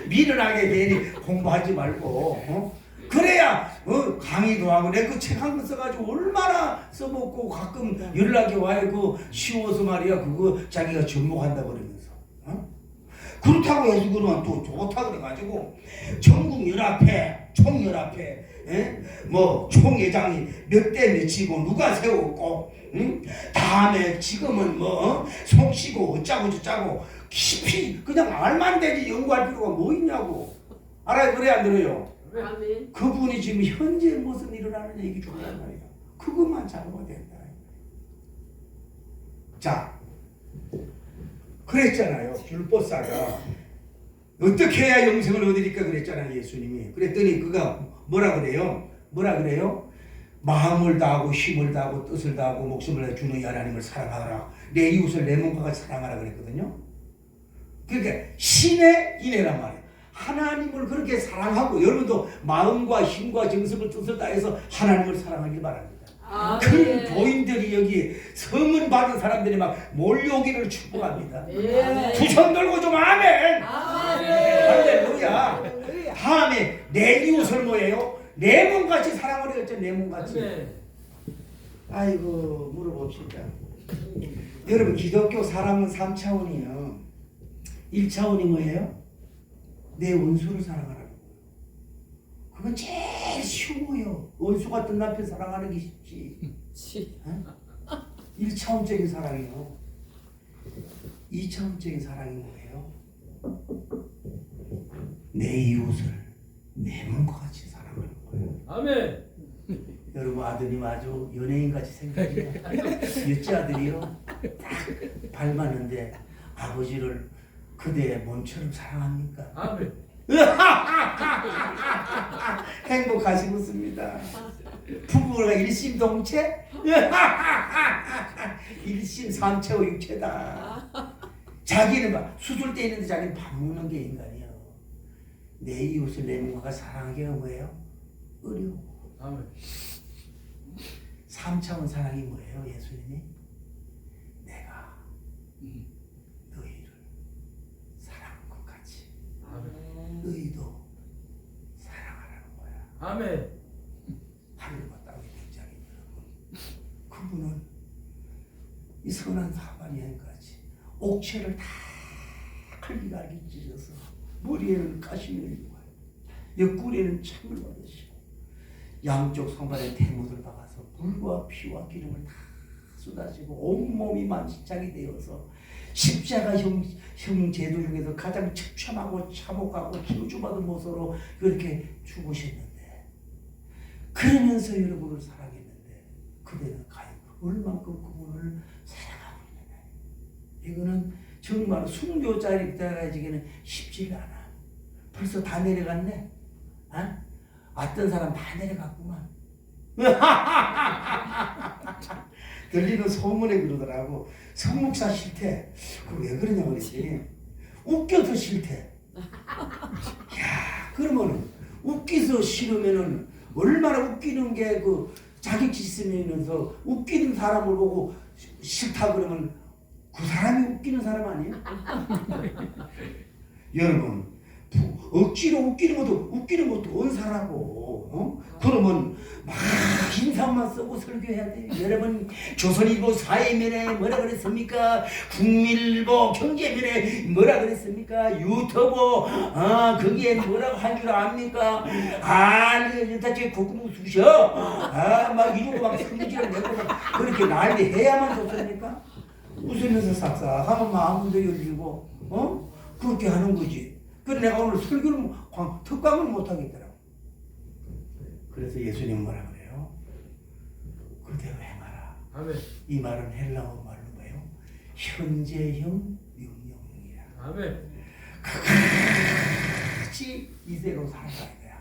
S1: 미련하게 괜히 공부하지 말고 그래야 강의도 하고 내가 그 책 한 권 써가지고 얼마나 써먹고 가끔 연락이 와요. 그 쉬워서 말이야 그거 자기가 접목한다 그러면서 그렇다고 해서 그러면 또 좋다 그래가지고 전국연합회 총연합회 총회장이 몇 대 몇이고 누가 세웠고 다음에 지금은 속시고 어짜고 저짜고 깊이 그냥 알만 되지 연구할 필요가 뭐 있냐고. 알아요? 그래 안 들어요?
S2: 아멘.
S1: 그분이 지금 현재 무슨 일어나는 얘기 중요한 말이야. 그것만 잡으면 된다. 자, 그랬잖아요. 율법사가 어떻게 해야 영생을 얻으리까 그랬잖아요. 예수님이. 그랬더니 그가 뭐라 그래요? 마음을 다하고 힘을 다하고 뜻을 다하고 목숨을 다해 주는 하나님을 사랑하라. 내 이웃을 내 몸과 같이 사랑하라 그랬거든요. 그러니까 신의 인애란 말이에요. 하나님을 그렇게 사랑하고 여러분도 마음과 힘과 정성을 뜻을 다해서 하나님을 사랑하길 바랍니다. 큰 도인들이 여기 성은 받은 사람들이 막 몰려오기를 축복합니다. 두 손 들고 좀 아멘. 할렐루야. 다음에 내 이웃을 뭐예요? 내 몸같이 사랑하려 했죠. 내 몸같이. 아이고 물어봅시다. 여러분 기독교 사랑은 3차원이에요. 1차원이 뭐예요? 내 원수를 사랑하라는 거예요. 그건 제일 쉬워요. 원수 같은 남편 사랑하는 게 쉽지. 1차원적인 사랑이요. 2차원적인 사랑이 뭐예요? 내 이웃을 내 몸과 같이 사랑하는 거예요.
S3: 아멘.
S1: 여러분 아드님 아주 연예인같이 생겼죠. 몇째 아들이요? 딱 닮았는데 아버지를 그대의 몸처럼 사랑합니까?
S3: 아멘.
S1: 행복하시겠습니다. 부부가 일심동체? 일심삼체오 육체다. 자기는 막 수술대 있는데 자기는 밥 먹는 게 인간이야. 내 이웃을 내 몸과 사랑하기가 뭐예요? 어려워.
S3: 아멘.
S1: 3차원 사랑이 뭐예요? 예수님이 내가 너희를 사랑한 것 같이 너희도 사랑하라는 거야.
S3: 아멘.
S1: 이 선한 사마리아인까지 옥체를 다 갈기갈기 찢어서 머리에는 가시면을 입어요. 옆구리에는 창을 받으시고 양쪽 손발에 대못을 박아서 물과 피와 기름을 다 쏟아지고 온몸이 만신창이 되어서 십자가형 제도 중에서 가장 처참하고 참혹하고 저주받은 모습으로 그렇게 죽으셨는데, 그러면서 여러분을 사랑했는데 그대는 과연 얼만큼 그분을 사랑하고 있느냐. 이거는 정말 순교자리 되어지기는 쉽지가 않아. 벌써 다 내려갔네. 왔던 사람 다 내려갔구만. 들리는 소문에 그러더라고. 성목사 싫대. 그 왜 그러냐 그랬더니 웃겨서 싫대. 야, 그러면은 웃기서 싫으면은 얼마나 웃기는 게 그 자격지 있으면서 웃기는 사람을 보고 싫다 그러면 그 사람이 웃기는 사람 아니에요? 여러분, 억지로 웃기는 것도 언사라고. 그러면 막 인상만 쓰고 설교해야 돼요. 여러분, 조선일보 사회면에 뭐라 그랬습니까? 국민일보 경제면에 뭐라 그랬습니까? 유튜브 거기에 뭐라고 한 줄 압니까? 여기다 국무 쑤셔. 막 이러고 막 성질을 내고 막 그렇게 난리 해야만 좋습니까? 웃으면서 싹싹하면 마음도 열리고 그렇게 하는 거지. 그래서 내가 오늘 설교를 특강을 못 하겠더라고. 그래서 예수님 뭐라 그래요? 그대로 행하라.
S3: 아멘.
S1: 이 말은 헬라어 말로 뭐예요? 현재형 명령형이야.
S3: 아멘.
S1: 같이 이대로 살아가야 돼.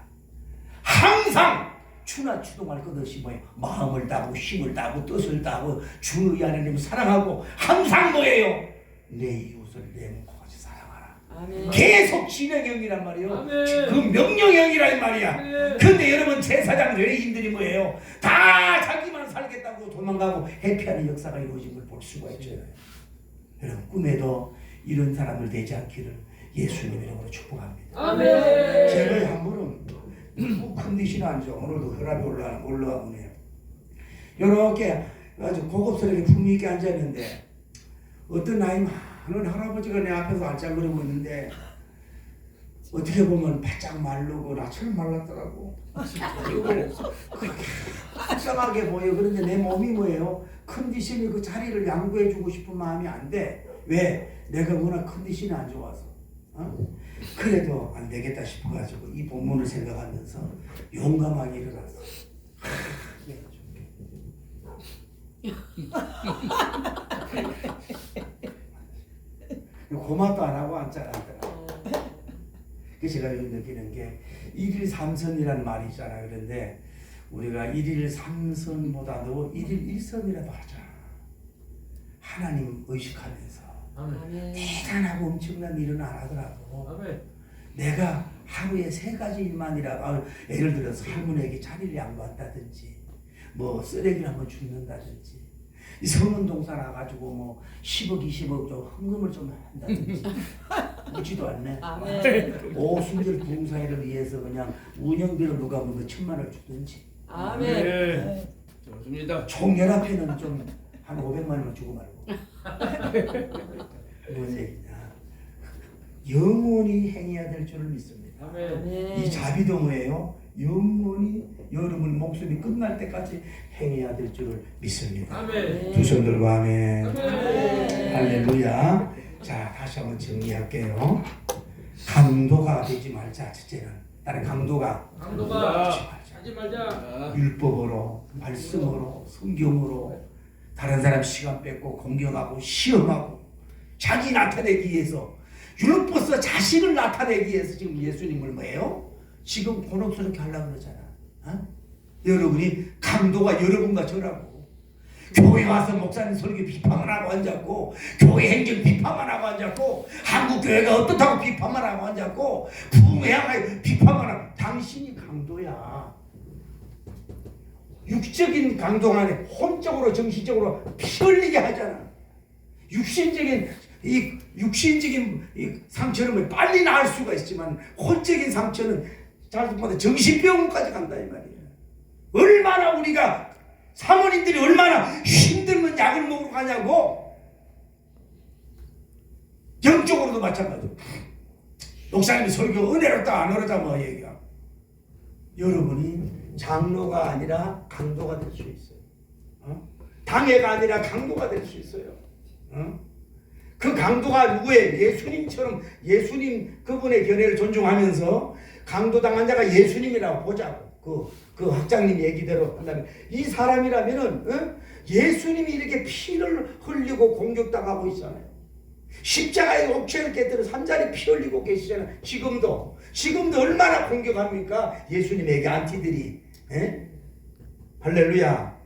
S1: 항상 추나 추동할 것 없이 뭐예요? 마음을 따고 힘을 따고 뜻을 따고 주의 하나님을 사랑하고 항상 뭐예요? 내 이웃을 내 몸과 같이 사랑하라.
S2: 아멘.
S1: 계속 진행형이란 말이에요.
S3: 아멘.
S1: 그 명령형이란 말이야.
S3: 아멘.
S1: 근데 여러분, 제사장 레위인들이 뭐예요? 다 자기만 살겠다고 도망가고 회피하는 역사가 이루어진 걸 볼 수가 있죠. 여러분, 꿈에도 이런 사람들 되지 않기를 예수님 이름으로 축복합니다.
S3: 아멘.
S1: 제가 한 번은 컨디션이 안 좋아. 오늘도 혈압이 올라오네요. 이렇게 아주 고급스럽게 품위 있게 앉았는데 어떤 나이 많은 할아버지가 내 앞에서 알짱거리고 있는데 어떻게 보면 바짝 마르고 나처럼 말랐더라고. 그리고 불쌍하게 보여. 그런데 내 몸이 뭐예요? 컨디션이 그 자리를 양보해주고 싶은 마음이 안 돼. 왜? 내가 워낙 컨디션이 안 좋아서. 그래도 안 되겠다 싶어가지고 이 본문을 생각하면서 용감하게 일어났어. 고맙도 안 하고 앉더라고. 그래서 제가 느끼는 게 1일 3선이라는 말이 있잖아요. 그런데 우리가 1일 3선보다도 1일 1선이라도 하자. 하나님 의식하면서
S3: 아멘.
S1: 대단하고 엄청난 일은 안 하더라도
S3: 아멘.
S1: 내가 하루에 3가지 일만이라도, 예를 들어서 할머니에게 자리를 양보한다든지 뭐 쓰레기를 한번 줍는다든지 이 성은동사 나가지고 뭐 10억 20억 좀 헌금을 좀 한다든지 묻지도 않네. 오순절 부흥사회를 위해서 그냥 운영비를 누가 뭐 1,000만 원을 주든지.
S2: 아멘.
S3: 네. 좋습니다.
S1: 총연합회는 좀 한 500만 원만 주고 말고. 무슨 얘기냐? 영원히 행해야 될 줄을 믿습니다.
S3: 아멘.
S1: 이 자비도 뭐예요? 영원히 여러분 목숨이 끝날 때까지 행해야 될 줄을 믿습니다.
S3: 아멘.
S1: 두 손 들고 아멘.
S3: 아멘.
S1: 할렐루야. 자, 다시 한번 정리할게요. 강도가 되지 말자. 첫째는 나는 강도가
S3: 하지 말자.
S1: 율법으로, 말씀으로, 성경으로 다른 사람 시간 뺏고 공경하고 시험하고 자기 나타내기 위해서, 율법서 자신을 나타내기 위해서 지금 예수님을 뭐예요? 지금 곤혹스럽게 하려고 그러잖아. 여러분이 강도가 여러분과 저라고. 교회 와서 목사님 설교 비판만 하고 앉았고, 교회 행정 비판만 하고 앉았고, 한국 교회가 어떻다고 비판만 하고 앉았고, 부흥회하고 비판만 하고. 당신이 강도야. 육적인 강도가 아니라 혼적으로 정신적으로 피 흘리게 하잖아. 육신적인 이 상처는 빨리 나을 수가 있지만 혼적인 상처는 잘못하면 정신병원까지 간다 이 말이야. 얼마나 우리가 사모님들이 얼마나 힘들면 무슨 약을 먹으러 가냐고. 영적으로도 마찬가지고. 목사님이 설교 은혜롭다 안 은혜롭다 뭐 얘기야. 여러분이 장로가 아니라 강도가 될 수 있어요. 당회가 아니라 강도가 될 수 있어요. 그 강도가 누구예요? 예수님처럼 예수님 그분의 견해를 존중하면서 강도당한 자가 예수님이라고 보자고. 그 학장님 얘기대로 한다면 이 사람이라면은 예수님이 이렇게 피를 흘리고 공격당하고 있잖아요. 십자가의 옥체를 깨뜨려 산자리 피 흘리고 계시잖아요. 지금도 얼마나 공격합니까? 예수님에게 안티들이. 할렐루야.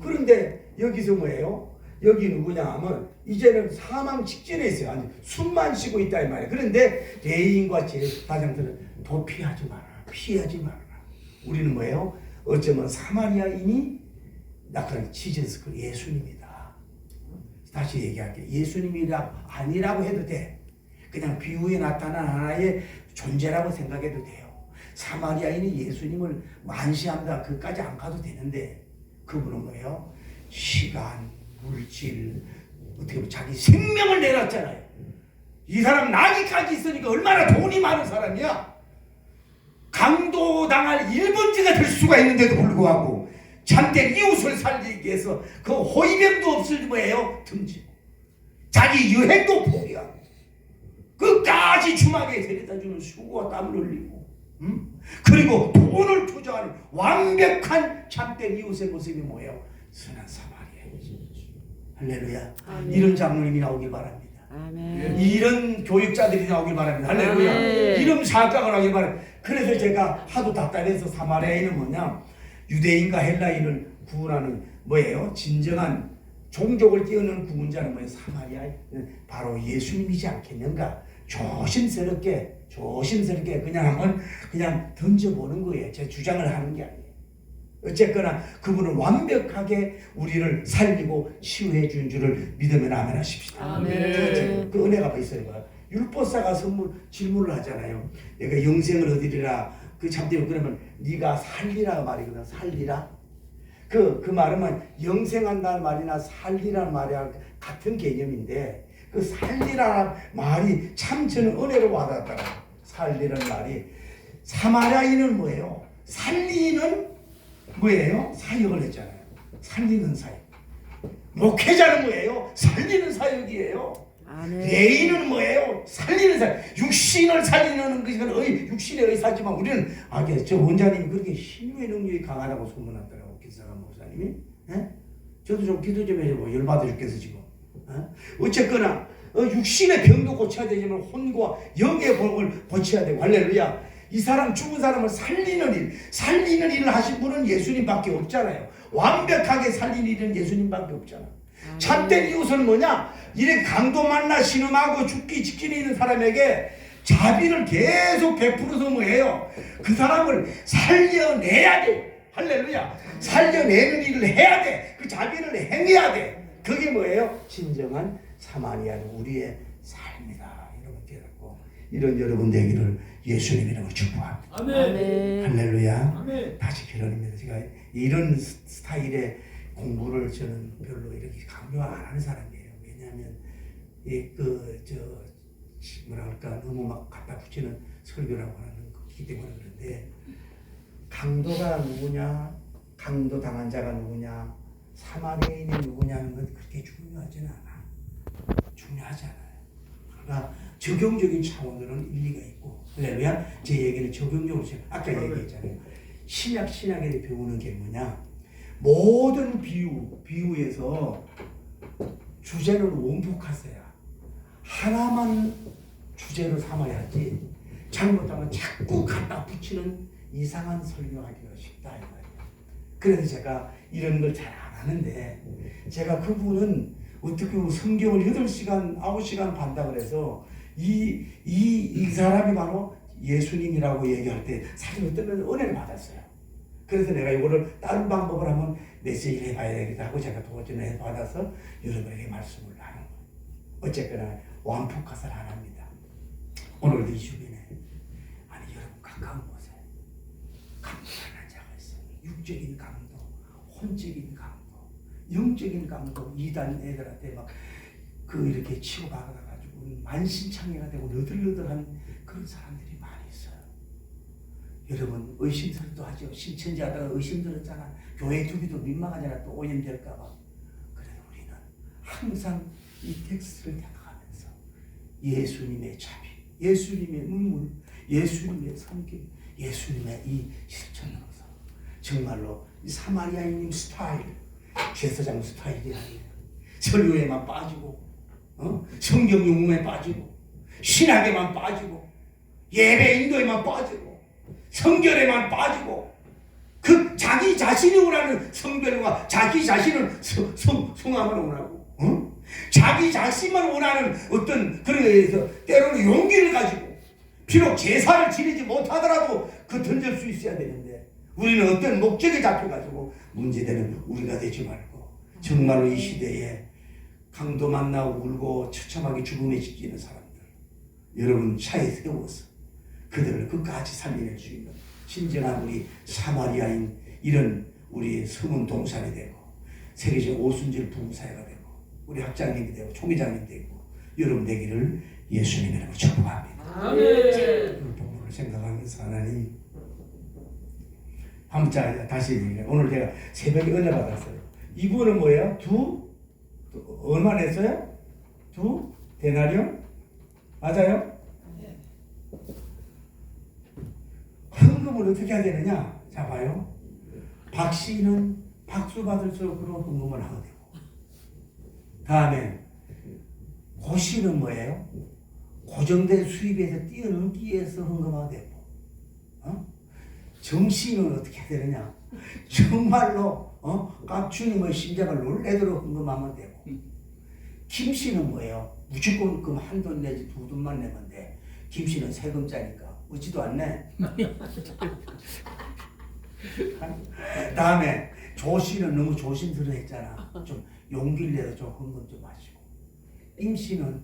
S1: 그런데 여기서 뭐예요? 여기 누구냐 하면 이제는 사망 직전에 있어요. 아니, 숨만 쉬고 있다 이 말이에요. 그런데 레인과 제사장들은 도피하지 마라. 피하지 말아라. 우리는 뭐예요? 어쩌면 사마리아인이 나그네 지저스 그 예수님이다. 다시 얘기할게요. 예수님이라 아니라고 해도 돼. 그냥 비유에 나타난 하나의 존재라고 생각해도 돼요. 사마리아인이 예수님을 만시한다 그까지 안 가도 되는데 그분은 뭐예요? 시간, 물질, 어떻게 보면 자기 생명을 내놨잖아요. 이 사람 나기까지 있으니까 얼마나 돈이 많은 사람이야. 강도당할 1번째가 될 수가 있는데도 불구하고 참된 이웃을 살리기 위해서 그 호위병도 없을 뭐예요? 등지고 자기 여행도 포기하고 끝까지 주막에 데려다주는 수고와 땀을 흘리고 그리고 돈을 투자하는 완벽한 참된 이웃의 모습이 뭐예요? 선한 사마리아이지. 할렐루야.
S2: 아멘.
S1: 이런 장로님이 나오길 바랍니다.
S2: 아멘.
S1: 이런 교육자들이 나오길 바랍니다. 할렐루야.
S2: 아멘.
S1: 이런 사학가가 나오길 바랍니다. 그래서 제가 하도 답답해서 사마리아인은 뭐냐? 유대인과 헬라인을 구분하는 뭐예요? 진정한 종족을 띄우는 구분자는 뭐예요? 사마리아인. 바로 예수님이지 않겠는가? 조심스럽게 그냥 한번 그냥 던져보는 거예요. 제 주장을 하는 게 아니에요. 어쨌거나 그분은 완벽하게 우리를 살리고 치유해 준 줄을 믿으면 아멘 하십시다.
S2: 아멘.
S1: 그 은혜가 있어요. 율법사가 질문을 하잖아요. 내가 영생을 얻으리라. 그 참되고 그러면 네가 살리라 말이거든. 살리라. 그 말은 영생한다는 말이나 살리라는 말이랑 같은 개념인데 그 살리라는 말이 참 저는 은혜로 와닿더라고요. 살리라는 말이. 사마리아인은 뭐예요? 살리는 뭐예요? 사역을 했잖아요. 살리는 사역. 목회자는 뭐예요? 살리는 사역이에요. 레인은 뭐예요? 살리는 사역. 육신을 살리는 것은 육신의 의사지만 우리는 저 원장님이 그렇게 신유의 능력이 강하다고 소문났더라고. 기사가 목사님이. 저도 좀 기도 좀 해주고 열받아 죽겠어 지금. 어쨌거나 육신의 병도 고쳐야 되지만 혼과 영의 병을 고쳐야 되고. 할렐루야. 이 사람 죽은 사람을 살리는 일을 하신 분은 예수님밖에 없잖아요. 완벽하게 살리는 일은 예수님밖에 없잖아. 참된 이웃은 뭐냐? 이렇게 강도 만나 신음하고 죽기 직전에 있는 사람에게 자비를 계속 베풀어서 뭐예요? 그 사람을 살려내야 돼. 할렐루야. 살려내는 일을 해야 돼. 그 자비를 행해야 돼. 그게 뭐예요? 진정한 사마리아는 우리의 삶이다. 여러분 깨닫고 이런 여러분 되기를 예수님 이름으로 축복합니다.
S3: 아멘.
S1: 할렐루야.
S3: 아멘.
S1: 다시 결론입니다. 제가 이런 스타일의 공부를 저는 별로 이렇게 강요 안 하는 사람이에요. 왜냐하면 너무 막 갖다 붙이는 설교라고 하는 거기 때문에 그런데 강도가 누구냐, 강도 당한 자가 누구냐, 사마리아인이 누구냐는 건 그렇게 중요하지는 않아. 중요하지 않아요. 그러나 적용적인 차원으로는 일리가 있고, 할렐루야. 제 얘기는 적용적으로 아까 얘기했잖아요. 신약에 배우는 게 뭐냐? 모든 비유에서 주제는 원포카스야. 하나만 주제로 삼아야 하지. 잘못하면 자꾸 갖다 붙이는 이상한 설교하기가 쉽다 이 말이야. 그래서 제가 이런 걸 잘 안 하는데 제가 그분은 어떻게 성경을 8시간, 9시간 반다 그래서 이 사람이 바로 예수님이라고 얘기할 때 사실 어떤 은혜를 받았어요. 그래서 내가 이거를 다른 방법을 한번 메시지를 해봐야 되겠다 하고 제가 도전을 받아서 여러분에게 말씀을 하는 거예요. 어쨌거나 완포카스를 안 합니다. 오늘도 이 주변에 여러분 가까운 곳에 강도하는 자가 있어요. 육적인 강도, 혼적인 강도, 영적인 강도 이단 애들한테 막 그 이렇게 치고 박아가지고 만신창이가 되고 너덜너덜한 그런 사람들이 많이 있어요. 여러분 의심스럽도 하죠. 신천지하다가 의심스럽잖아. 교회 두기도 민망하잖아. 또 오염될까봐. 그래도 우리는 항상 이 텍스트를 생각하면서 예수님의 자비, 예수님의 눈물, 예수님의 성격, 예수님의 이 실천으로서 정말로 이 사마리아인님 스타일, 제사장 스타일이 아니에요. 설교에만 빠지고 성경 용어에 빠지고 신학에만 빠지고 예배 인도에만 빠지고 성결에만 빠지고 그 자기 자신이 원하는 성별과 자기 자신을 성함을 원하고 자기 자신만 원하는 어떤 그런 데에서 때로는 용기를 가지고 비록 제사를 지내지 못하더라도 그 던질 수 있어야 되는데 우리는 어떤 목적에 잡혀가지고 문제되는 우리가 되지 말고 정말로 이 시대에 강도 만나고 울고 처참하게 죽음에 지키는 사람들 여러분 차에 세워서 그들을 끝까지 살려낼 수 있는 진정한 우리 사마리아인 이런 우리 성은 동산이 되고 세계적 오순절 부흥사회가 되고 우리 학장님이 되고 총회장님이 되고 여러분 되기를 예수님 이름으로 축복합니다.
S3: 아멘.
S1: 복음을 생각하면서 하나님 한번 다시 얘기해요. 오늘 제가 새벽에 은혜 받았어요. 이분은 뭐예요? 얼마 냈어요? 2 데나리온? 맞아요? 헌금을 어떻게 해야 되느냐? 자 봐요. 박 씨는 박수 받을수록 그런 헌금을 하게 되고 다음에 고 씨는 뭐예요? 고정된 수입에서 뛰어넘기 위해서 헌금하게 되고 정 씨는 어떻게 해야 되느냐? 정말로 깍주님의 심장을 놀래도록 헌금하면 되고 김 씨는 뭐예요? 무조건 금 한 돈 내지 2돈만 내면 돼. 김 씨는 세금짜니까 오지도 않네. 다음에 조 씨는 너무 조심스러워했잖아. 좀 용기를 내서 좀 헌금 좀 하시고 임 씨는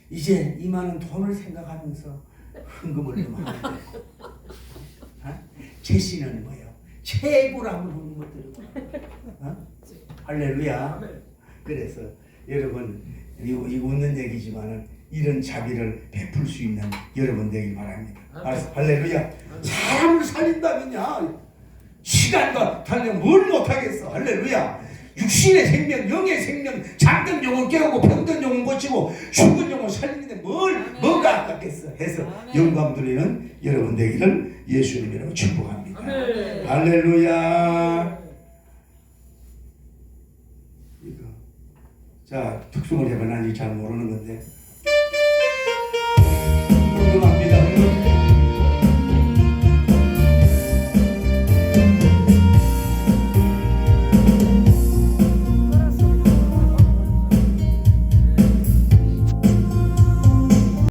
S1: 이제 이만한 돈을 생각하면서 헌금을 좀 하면 되고 제 씨는 뭐예요? 최고로 한번 헌금을 드리고 할렐루야. 그래서 여러분 이 웃는 얘기지만은 이런 자비를 베풀 수 있는 여러분 되길 바랍니다. 할렐루야. 사람을 살린다면야 시간과 달력 뭘 못하겠어. 할렐루야. 육신의 생명, 영의 생명, 잠든 영혼 깨우고 병든 영혼 고치고 죽은 영혼 살리는데 뭐가 아깝겠어 해서 영광 드리는 여러분 되기를 예수님 이름으로 축복합니다. 할렐루야. 이거 자 특송을 해봐. 난 잘 모르는 건데